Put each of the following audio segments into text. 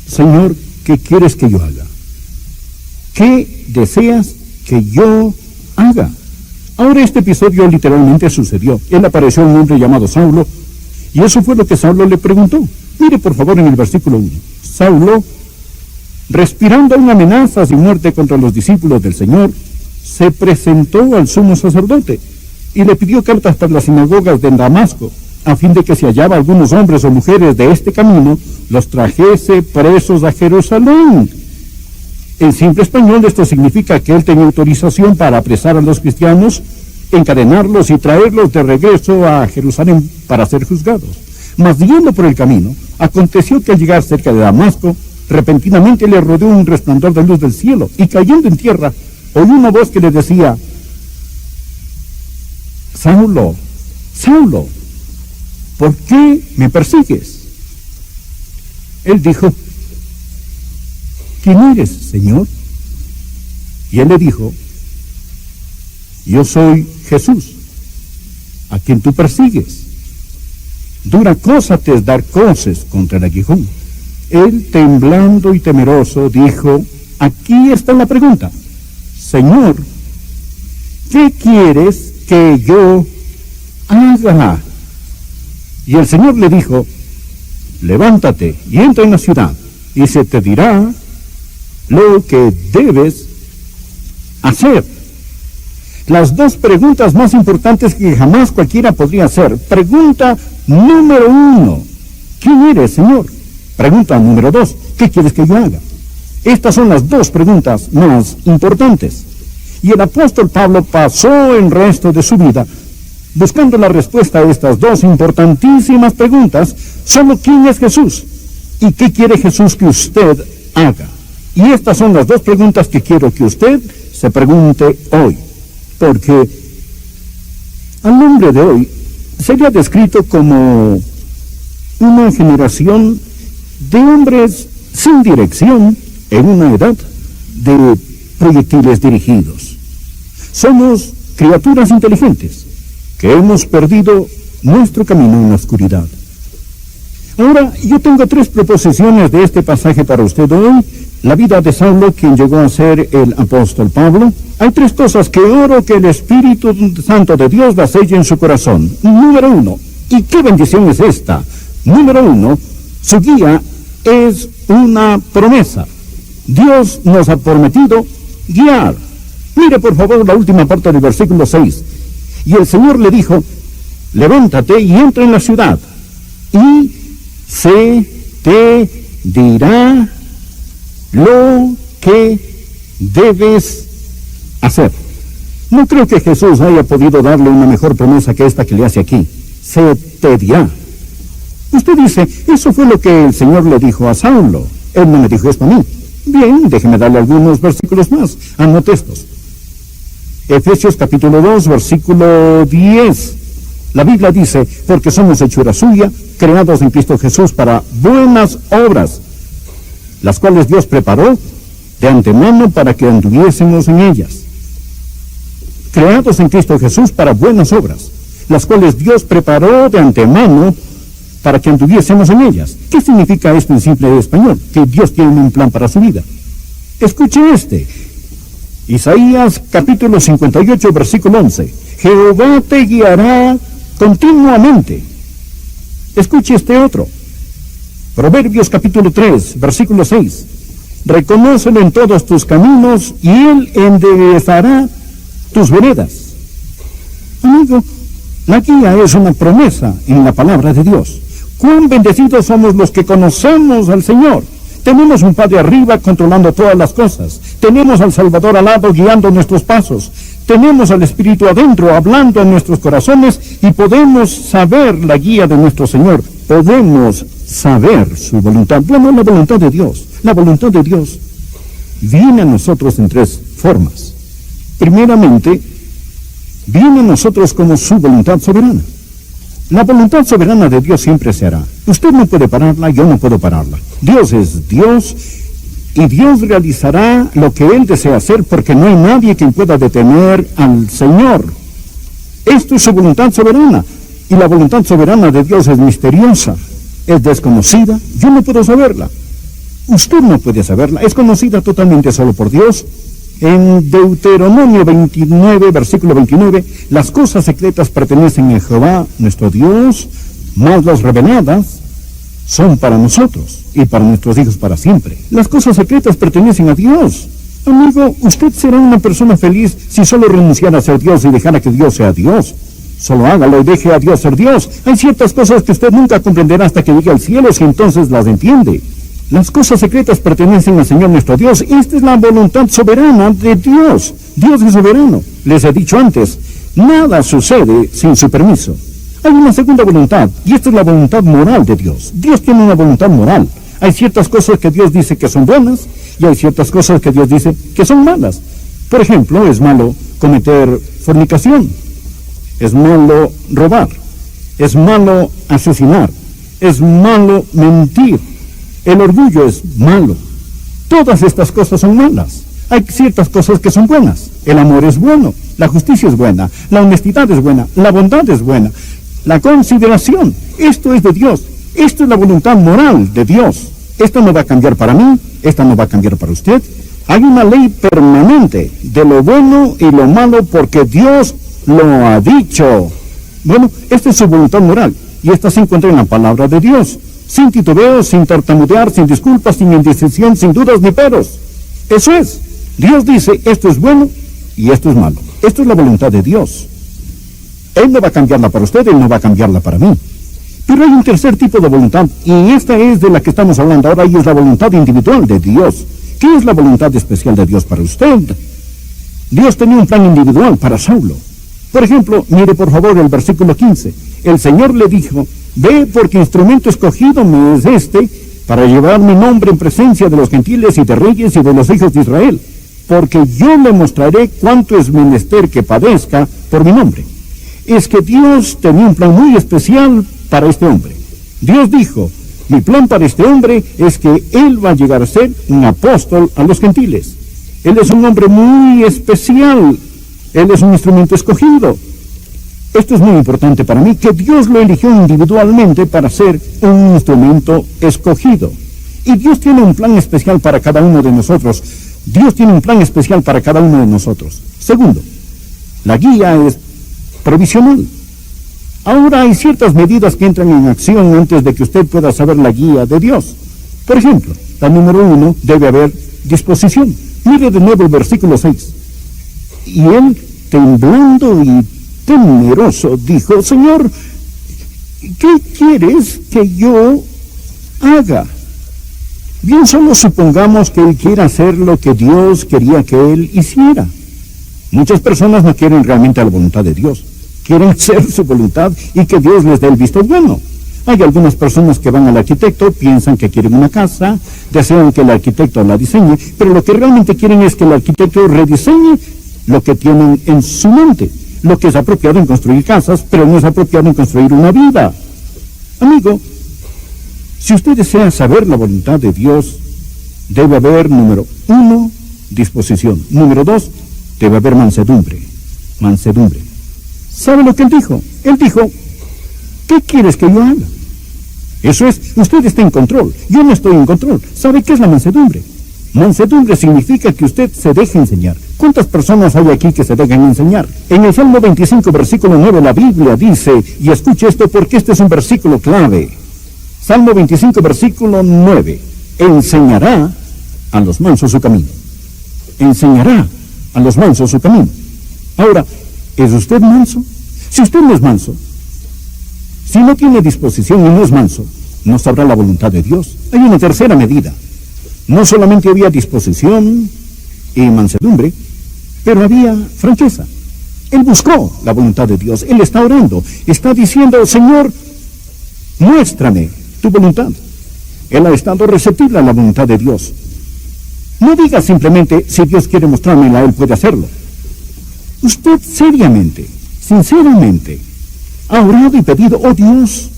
Señor, ¿qué quieres que yo haga? ¿Qué deseas que yo haga? Ahora este episodio literalmente sucedió. Él apareció a un hombre llamado Saulo, y eso fue lo que Saulo le preguntó. Mire por favor en el versículo 1. Saulo, respirando aún amenazas y muerte contra los discípulos del Señor, se presentó al sumo sacerdote y le pidió cartas para las sinagogas de Damasco, a fin de que si hallaba algunos hombres o mujeres de este camino, los trajese presos a Jerusalén. En simple español esto significa que él tenía autorización para apresar a los cristianos, encadenarlos y traerlos de regreso a Jerusalén para ser juzgados. Mas yendo por el camino, aconteció que al llegar cerca de Damasco, repentinamente le rodeó un resplandor de luz del cielo, y cayendo en tierra, oyó una voz que le decía: Saulo, Saulo, ¿por qué me persigues? Él dijo: ¿quién eres, Señor? Y él le dijo: yo soy Jesús, a quien tú persigues. Dura cosa te es dar coces contra el aguijón. Él, temblando y temeroso, dijo: aquí está la pregunta. Señor, ¿qué quieres que yo haga? Y el Señor le dijo: levántate y entra en la ciudad, y se te dirá lo que debes hacer. Las dos preguntas más importantes que jamás cualquiera podría hacer. Pregunta número 1: ¿quién eres, Señor? Pregunta número 2: ¿qué quieres que yo haga? Estas son las dos preguntas más importantes. Y el apóstol Pablo pasó el resto de su vida buscando la respuesta a estas dos importantísimas preguntas. Solo ¿quién es Jesús? ¿Y qué quiere Jesús que usted haga? Y estas son las dos preguntas que quiero que usted se pregunte hoy. Porque al hombre de hoy sería descrito como una generación de hombres sin dirección en una edad de proyectiles dirigidos. Somos criaturas inteligentes que hemos perdido nuestro camino en la oscuridad. Ahora, yo tengo 3 proposiciones de este pasaje para usted hoy. La vida de Saulo, quien llegó a ser el apóstol Pablo. Hay 3 cosas que oro que el Espíritu Santo de Dios las selle en su corazón. Número 1, ¿y qué bendición es esta? Número 1, su guía es una promesa. Dios nos ha prometido guiar. Mire por favor la última parte del versículo 6. Y el Señor le dijo: levántate y entra en la ciudad, y se te dirá lo que debes hacer. No creo que Jesús haya podido darle una mejor promesa que esta que le hace aquí. Se te dirá. Usted dice: eso fue lo que el Señor le dijo a Saulo. Él no me dijo esto a mí. Bien, déjeme darle algunos versículos más. Anote estos. Efesios capítulo 2, versículo 10. La Biblia dice: porque somos hechura suya, creados en Cristo Jesús para buenas obras, las cuales Dios preparó de antemano para que anduviésemos en ellas. Creados en Cristo Jesús para buenas obras, las cuales Dios preparó de antemano para que anduviésemos en ellas. ¿Qué significa esto en simple español? Que Dios tiene un plan para su vida. Escuche este. Isaías capítulo 58, versículo 11. Jehová te guiará continuamente. Escuche este otro. Proverbios capítulo 3, versículo 6. Reconócelo en todos tus caminos y él enderezará tus veredas. Amigo, la guía es una promesa en la palabra de Dios. Cuán bendecidos somos los que conocemos al Señor. Tenemos un Padre arriba controlando todas las cosas. Tenemos al Salvador al lado guiando nuestros pasos. Tenemos al Espíritu adentro hablando en nuestros corazones y podemos saber la guía de nuestro Señor. Podemos saber su voluntad. Bueno, la voluntad de Dios. La voluntad de Dios viene a nosotros en 3 formas. Primeramente, viene a nosotros como su voluntad soberana. La voluntad soberana de Dios siempre se hará. Usted no puede pararla, yo no puedo pararla. Dios es Dios y Dios realizará lo que Él desea hacer, porque no hay nadie quien pueda detener al Señor. Esto es su voluntad soberana, y la voluntad soberana de Dios es misteriosa, es desconocida, yo no puedo saberla. Usted no puede saberla, es conocida totalmente solo por Dios. En Deuteronomio 29, versículo 29, las cosas secretas pertenecen a Jehová, nuestro Dios, mas las reveladas son para nosotros y para nuestros hijos para siempre. Las cosas secretas pertenecen a Dios. Amigo, usted será una persona feliz si solo renunciara a ser Dios y dejara que Dios sea Dios. Solo hágalo y deje a Dios ser Dios. Hay ciertas cosas que usted nunca comprenderá hasta que llegue al cielo, si entonces las entiende. Las cosas secretas pertenecen al Señor nuestro Dios. Esta es la voluntad soberana de Dios. Dios es soberano. Les he dicho antes, nada sucede sin su permiso. Hay una segunda voluntad, y esta es la voluntad moral de Dios. Dios tiene una voluntad moral. Hay ciertas cosas que Dios dice que son buenas, y hay ciertas cosas que Dios dice que son malas. Por ejemplo, es malo cometer fornicación, es malo robar, es malo asesinar, es malo mentir, el orgullo es malo. Todas estas cosas son malas. Hay ciertas cosas que son buenas. El amor es bueno, la justicia es buena, la honestidad es buena, la bondad es buena, la consideración. Esto es de Dios. Esto es la voluntad moral de Dios. Esto no va a cambiar para mí, esta no va a cambiar para usted. Hay una ley permanente de lo bueno y lo malo porque Dios lo ha dicho. Bueno, esta es su voluntad moral y esta se encuentra en la palabra de Dios. Sin titubeos, sin tartamudear, sin disculpas, sin indecisión, sin dudas ni peros. Eso es. Dios dice, esto es bueno y esto es malo. Esto es la voluntad de Dios. Él no va a cambiarla para usted, Él no va a cambiarla para mí. Pero hay un tercer tipo de voluntad, y esta es de la que estamos hablando ahora, y es la voluntad individual de Dios. ¿Qué es la voluntad especial de Dios para usted? Dios tenía un plan individual para Saulo. Por ejemplo, mire por favor el versículo 15. El Señor le dijo, ve porque instrumento escogido me es este, para llevar mi nombre en presencia de los gentiles y de reyes y de los hijos de Israel, porque yo le mostraré cuánto es menester que padezca por mi nombre. Es que Dios tenía un plan muy especial para este hombre. Dios dijo, mi plan para este hombre es que él va a llegar a ser un apóstol a los gentiles. Él es un hombre muy especial. Él es un instrumento escogido. Esto es muy importante para mí, que Dios lo eligió individualmente para ser un instrumento escogido. Y Dios tiene un plan especial para cada uno de nosotros. Dios tiene un plan especial para cada uno de nosotros. Segundo, la guía es provisional. Ahora hay ciertas medidas que entran en acción antes de que usted pueda saber la guía de Dios. Por ejemplo, la número 1, debe haber disposición. Mire de nuevo el versículo 6. Y él, temblando y temeroso, dijo, Señor, ¿qué quieres que yo haga? Bien, solo supongamos que él quiera hacer lo que Dios quería que él hiciera. Muchas personas no quieren realmente la voluntad de Dios. Quieren hacer su voluntad y que Dios les dé el visto bueno. Hay algunas personas que van al arquitecto, piensan que quieren una casa, desean que el arquitecto la diseñe, pero lo que realmente quieren es que el arquitecto rediseñe lo que tienen en su mente. Lo que es apropiado en construir casas, pero no es apropiado en construir una vida. Amigo, si usted desea saber la voluntad de Dios, debe haber, número 1, disposición. Número 2, debe haber mansedumbre. Mansedumbre. ¿Sabe lo que él dijo? Él dijo, ¿qué quieres que yo haga? Eso es, usted está en control, yo no estoy en control. ¿Sabe qué es la mansedumbre? Mansedumbre significa que usted se deje enseñar. ¿Cuántas personas hay aquí que se dejan enseñar? En el Salmo 25, versículo 9, la Biblia dice, y escuche esto porque este es un versículo clave. Salmo 25, versículo 9, enseñará a los mansos su camino. Enseñará a los mansos su camino. Ahora, ¿es usted manso? Si usted no es manso, si no tiene disposición y no es manso, no sabrá la voluntad de Dios. Hay una tercera medida. No solamente había disposición y mansedumbre, pero había franqueza. Él buscó la voluntad de Dios. Él está orando. Está diciendo, Señor, muéstrame tu voluntad. Él ha estado receptible a la voluntad de Dios. No diga simplemente, si Dios quiere mostrármela, Él puede hacerlo. Usted seriamente, sinceramente, ha orado y pedido, oh Dios,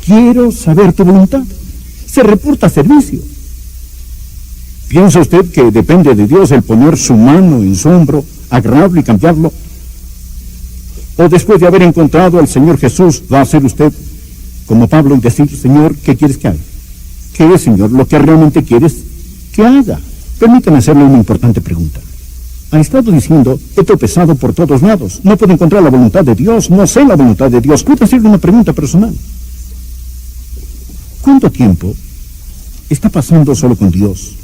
quiero saber tu voluntad. Se reporta servicio. ¿Piensa usted que depende de Dios el poner su mano en su hombro, agarrarlo y cambiarlo? ¿O después de haber encontrado al Señor Jesús, va a ser usted como Pablo y decir, Señor, ¿qué quieres que haga? ¿Qué es, Señor, lo que realmente quieres que haga? Permítame hacerle una importante pregunta. Ha estado diciendo, he tropezado por todos lados, no puedo encontrar la voluntad de Dios, no sé la voluntad de Dios. ¿Puedo hacerle una pregunta personal? ¿Cuánto tiempo está pasando solo con Dios?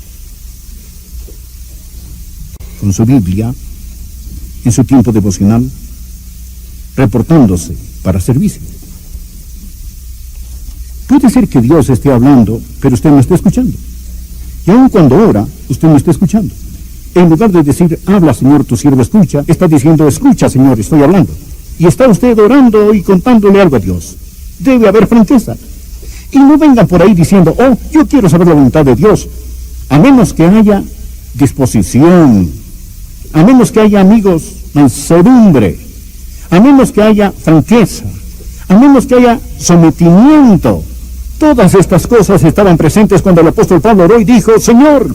Con su Biblia, en su tiempo devocional, reportándose para servicio. Puede ser que Dios esté hablando, pero usted no está escuchando. Y aun cuando ora, usted no está escuchando. En lugar de decir, habla, Señor, tu siervo escucha, está diciendo, escucha, Señor, estoy hablando. Y está usted orando y contándole algo a Dios. Debe haber franqueza. Y no vengan por ahí diciendo, oh, yo quiero saber la voluntad de Dios. A menos que haya disposición, a menos que haya, amigos, mansedumbre, a menos que haya franqueza, a menos que haya sometimiento. Todas estas cosas estaban presentes cuando el apóstol Pablo oró y dijo, Señor,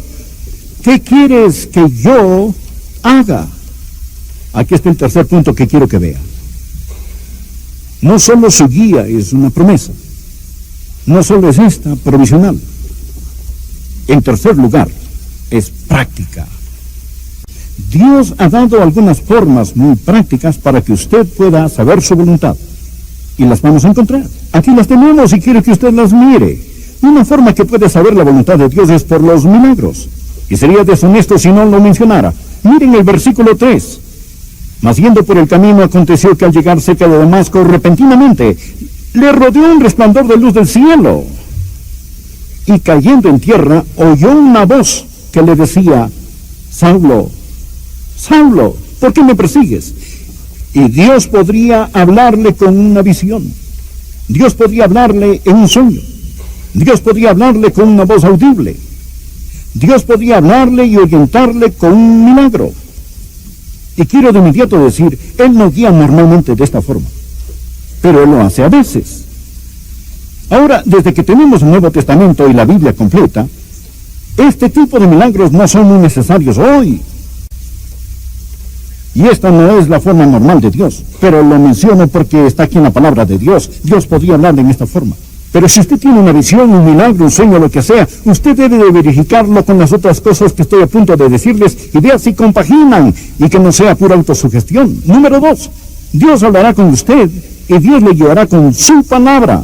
¿qué quieres que yo haga? Aquí está el tercer punto que quiero que vea. No solo su guía es una promesa, no solo es esta provisional. En tercer lugar, es práctica. Dios ha dado algunas formas muy prácticas para que usted pueda saber su voluntad. Y las vamos a encontrar. Aquí las tenemos y quiero que usted las mire. Una forma que puede saber la voluntad de Dios es por los milagros. Y sería deshonesto si no lo mencionara. Miren el versículo 3. Mas yendo por el camino aconteció que al llegar cerca de Damasco, repentinamente le rodeó un resplandor de luz del cielo. Y cayendo en tierra, oyó una voz que le decía, Saulo, Saulo, ¿por qué me persigues? Y Dios podría hablarle con una visión. Dios podría hablarle en un sueño. Dios podría hablarle con una voz audible. Dios podría hablarle y orientarle con un milagro. Y quiero de inmediato decir, Él no guía normalmente de esta forma, pero Él lo hace a veces. Ahora, desde que tenemos el Nuevo Testamento y la Biblia completa, este tipo de milagros no son muy necesarios hoy. Y esta no es la forma normal de Dios, pero lo menciono porque está aquí en la palabra de Dios. Dios podría hablarle en esta forma. Pero si usted tiene una visión, un milagro, un sueño, lo que sea, usted debe de verificarlo con las otras cosas que estoy a punto de decirles y vea si compaginan y que no sea pura autosugestión. Número 2, Dios hablará con usted y Dios le guiará con su palabra.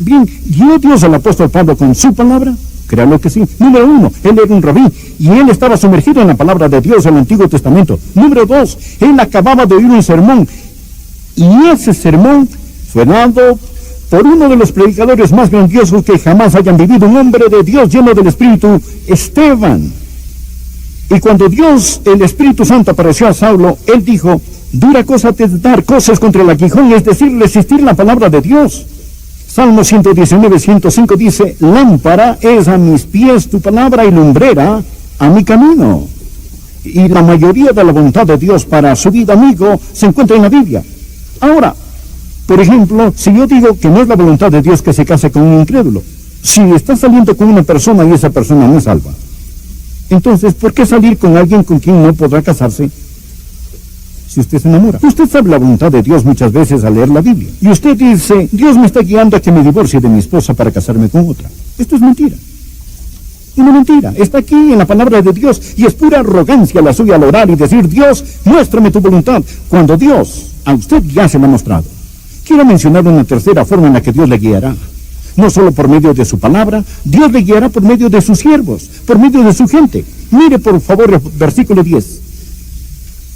Bien, ¿guió Dios al apóstol Pablo con su palabra? Créalo que sí. Número 1, él era un rabí y él estaba sumergido en la palabra de Dios en el Antiguo Testamento. Número 2, él acababa de oír un sermón y ese sermón fue dado por uno de los predicadores más grandiosos que jamás hayan vivido, un hombre de Dios lleno del Espíritu, Esteban. Y cuando Dios, el Espíritu Santo, apareció a Saulo, él dijo, dura cosa te dar cosas contra el aguijón, es decir, resistir la palabra de Dios. Salmo 119, 105 dice, lámpara es a mis pies tu palabra y lumbrera a mi camino. Y la mayoría de la voluntad de Dios para su vida, amigo, se encuentra en la Biblia. Ahora, por ejemplo, si yo digo que no es la voluntad de Dios que se case con un incrédulo, si está saliendo con una persona y esa persona no es salva, entonces, ¿por qué salir con alguien con quien no podrá casarse si usted se enamora? Usted sabe la voluntad de Dios muchas veces al leer la Biblia. Y usted dice, Dios me está guiando a que me divorcie de mi esposa para casarme con otra. Esto es mentira. Una mentira. Está aquí en la palabra de Dios y es pura arrogancia la suya al orar y decir, Dios, muéstrame tu voluntad, cuando Dios a usted ya se la ha mostrado. Quiero mencionar una tercera forma en la que Dios le guiará. No solo por medio de su palabra, Dios le guiará por medio de sus siervos, por medio de su gente. Mire por favor el versículo 10.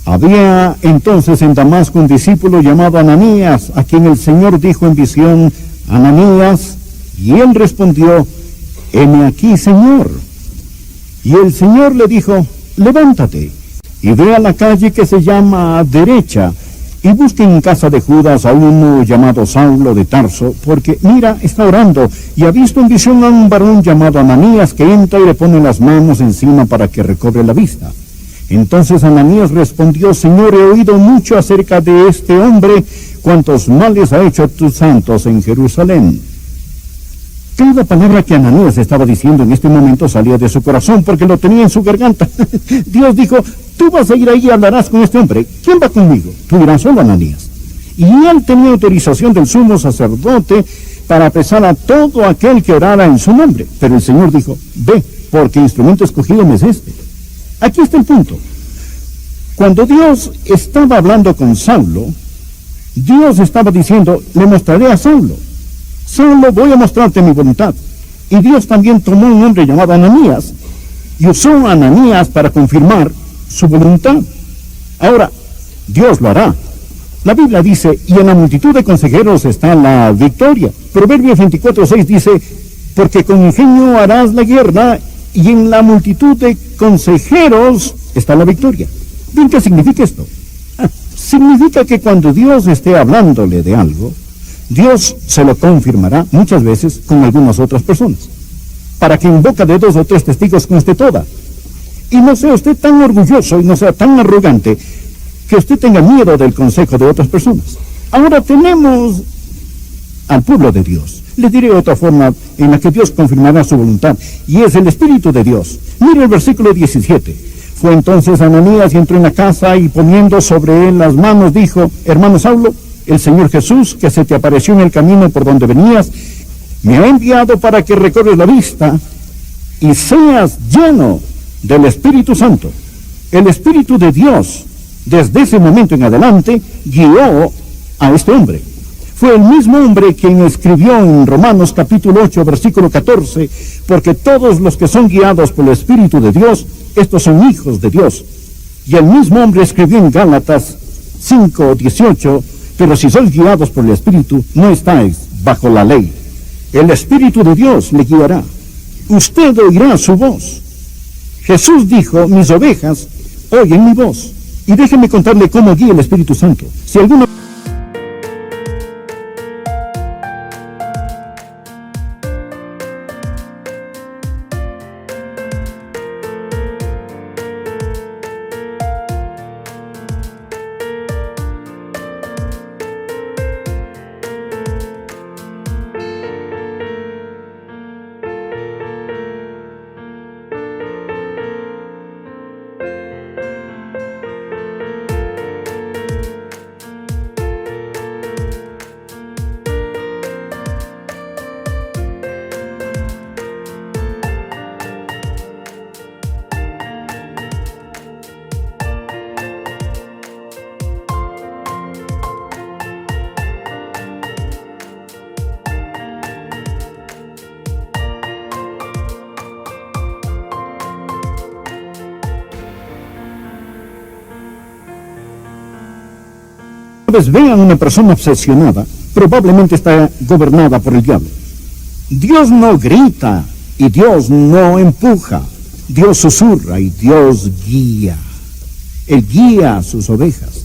Había entonces en Damasco un discípulo llamado Ananías, a quien el Señor dijo en visión, Ananías, y él respondió, heme aquí, Señor. Y el Señor le dijo, levántate y ve a la calle que se llama Derecha, y busque en casa de Judas a uno llamado Saulo de Tarso, porque mira, está orando, y ha visto en visión a un varón llamado Ananías que entra y le pone las manos encima para que recobre la vista. Entonces Ananías respondió, Señor, he oído mucho acerca de este hombre, cuantos males ha hecho a tus santos en Jerusalén. Cada palabra que Ananías estaba diciendo en este momento salía de su corazón porque lo tenía en su garganta. Dios dijo, tú vas a ir ahí y hablarás con este hombre. ¿Quién va conmigo? Tú irás solo, Ananías. Y él tenía autorización del sumo sacerdote para apresar a todo aquel que orara en su nombre. Pero el Señor dijo, ve, porque instrumento escogido me es este. Aquí está el punto. Cuando Dios estaba hablando con Saulo, Dios estaba diciendo, le mostraré a Saulo. Saulo, voy a mostrarte mi voluntad. Y Dios también tomó un hombre llamado Ananías y usó a Ananías para confirmar su voluntad. Ahora, Dios lo hará. La Biblia dice, y en la multitud de consejeros está la victoria. Proverbios 24:6 dice, porque con ingenio harás la guerra, y en la multitud de consejeros está la victoria. Bien, ¿qué significa esto? Significa que cuando Dios esté hablándole de algo, Dios se lo confirmará muchas veces con algunas otras personas, para que en boca de 2 o 3 testigos conste toda. Y no sea usted tan orgulloso y no sea tan arrogante que usted tenga miedo del consejo de otras personas. Ahora tenemos al pueblo de Dios. Les diré otra forma en la que Dios confirmará su voluntad, y es el Espíritu de Dios. Mire el versículo 17. Fue entonces Ananías y entró en la casa, y poniendo sobre él las manos dijo, hermano Saulo, el Señor Jesús, que se te apareció en el camino por donde venías, me ha enviado para que recorres la vista y seas lleno del Espíritu Santo. El Espíritu de Dios, desde ese momento en adelante, guió a este hombre. Fue el mismo hombre quien escribió en Romanos capítulo 8, versículo 14, porque todos los que son guiados por el Espíritu de Dios, estos son hijos de Dios. Y el mismo hombre escribió en Gálatas 5, 18, pero si sois guiados por el Espíritu, no estáis bajo la ley. El Espíritu de Dios le guiará. Usted oirá su voz. Jesús dijo, mis ovejas oyen mi voz. Y déjeme contarle cómo guía el Espíritu Santo. Si alguno vean una persona obsesionada, probablemente está gobernada por el diablo. Dios no grita y Dios no empuja. Dios susurra y Dios guía. Él guía a sus ovejas.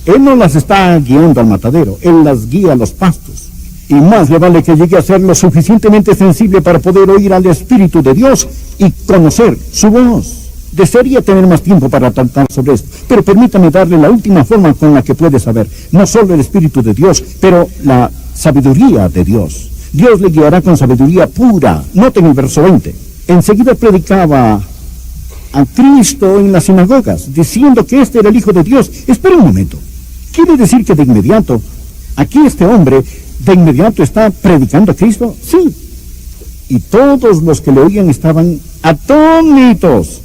Él no las está guiando al matadero, Él las guía a los pastos. Y más le vale que llegue a ser lo suficientemente sensible para poder oír al Espíritu de Dios y conocer su voz. Desearía tener más tiempo para tratar sobre esto, pero permítame darle la última forma con la que puede saber, no solo el Espíritu de Dios, pero la sabiduría de Dios. Dios le guiará con sabiduría pura. Noten el verso 20. Enseguida predicaba a Cristo en las sinagogas, diciendo que este era el Hijo de Dios. Espera un momento. ¿Quiere decir que de inmediato, aquí este hombre, de inmediato está predicando a Cristo? Sí. Y todos los que le oían estaban atónitos.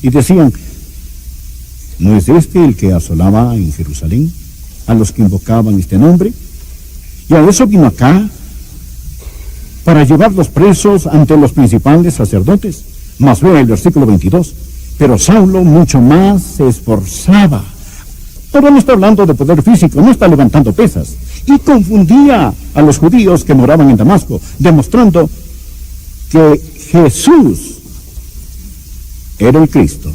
Y decían, ¿no es este el que asolaba en Jerusalén a los que invocaban este nombre? Y a eso vino acá, para llevarlos presos ante los principales sacerdotes. Mas vea el versículo 22. Pero Saulo mucho más se esforzaba. Ahora no está hablando de poder físico, no está levantando pesas. Y confundía a los judíos que moraban en Damasco, demostrando que Jesús era el Cristo.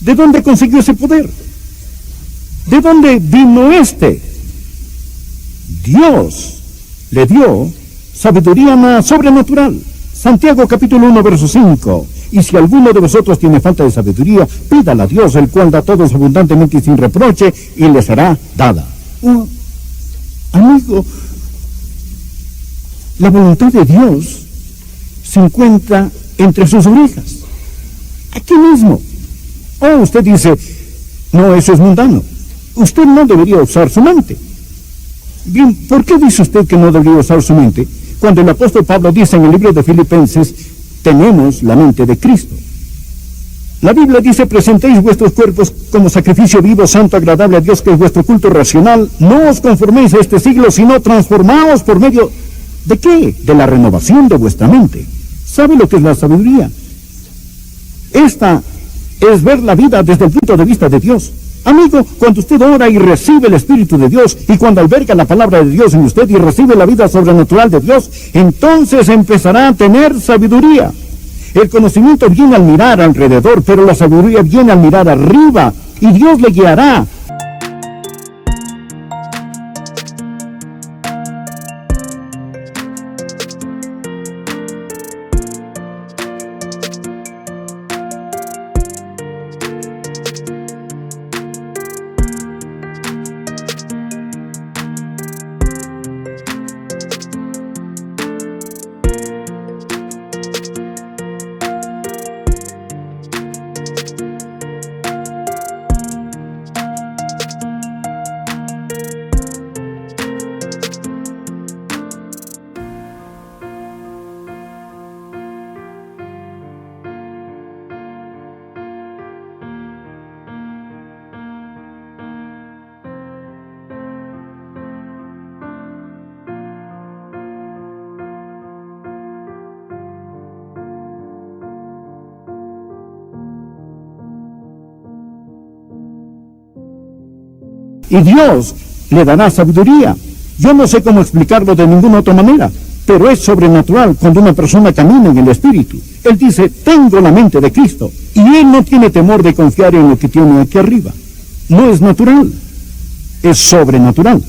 ¿De dónde consiguió ese poder? ¿De dónde vino este? Dios le dio sabiduría más sobrenatural. Santiago capítulo 1, verso 5. Y si alguno de vosotros tiene falta de sabiduría, pídala a Dios, el cual da a todos abundantemente y sin reproche, y le será dada. Oh, amigo, la voluntad de Dios se encuentra entre sus orejas. Aquí mismo. Oh, usted dice, no, eso es mundano. Usted no debería usar su mente. Bien, ¿por qué dice usted que no debería usar su mente cuando el apóstol Pablo dice en el libro de Filipenses, tenemos la mente de Cristo? La Biblia dice, presentéis vuestros cuerpos como sacrificio vivo, santo, agradable a Dios, que es vuestro culto racional. No os conforméis a este siglo, sino transformaos por medio ¿de qué? De la renovación de vuestra mente. ¿Sabe lo que es la sabiduría? Esta es ver la vida desde el punto de vista de Dios. Amigo, cuando usted ora y recibe el Espíritu de Dios, y cuando alberga la palabra de Dios en usted y recibe la vida sobrenatural de Dios, entonces empezará a tener sabiduría. El conocimiento viene al mirar alrededor, pero la sabiduría viene al mirar arriba, y Dios le guiará. Y Dios le dará sabiduría. Yo no sé cómo explicarlo de ninguna otra manera, pero es sobrenatural cuando una persona camina en el Espíritu. Él dice, tengo la mente de Cristo, y él no tiene temor de confiar en lo que tiene aquí arriba. No es natural, es sobrenatural.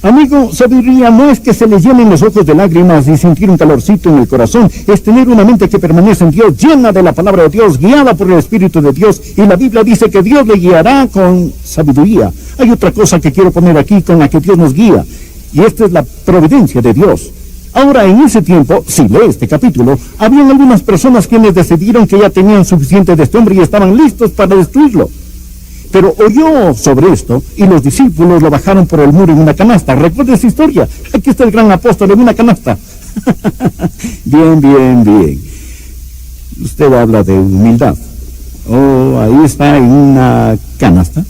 Amigo, sabiduría no es que se le llenen los ojos de lágrimas y sentir un calorcito en el corazón, es tener una mente que permanece en Dios, llena de la palabra de Dios, guiada por el Espíritu de Dios, y la Biblia dice que Dios le guiará con sabiduría. Hay otra cosa que quiero poner aquí con la que Dios nos guía, y esta es la providencia de Dios. Ahora, en ese tiempo, si lee este capítulo, habían algunas personas quienes decidieron que ya tenían suficiente de este hombre y estaban listos para destruirlo. Pero oyó sobre esto y los discípulos lo bajaron por el muro en una canasta. ¿Recuerda esa historia? Aquí está el gran apóstol en una canasta. Bien. Usted habla de humildad. Oh, ahí está en una canasta.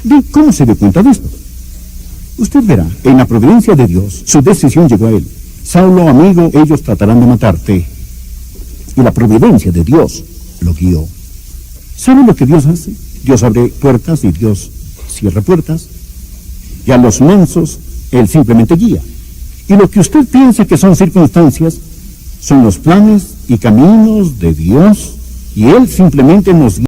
Bien, ¿cómo se dio cuenta de esto? Usted verá, en la providencia de Dios, su decisión llegó a él. Saulo, amigo, ellos tratarán de matarte. Y la providencia de Dios lo guió. ¿Sabe lo que Dios hace? Dios abre puertas y Dios cierra puertas. Y a los mensos, Él simplemente guía. Y lo que usted piensa que son circunstancias, son los planes y caminos de Dios. Y Él simplemente nos guía.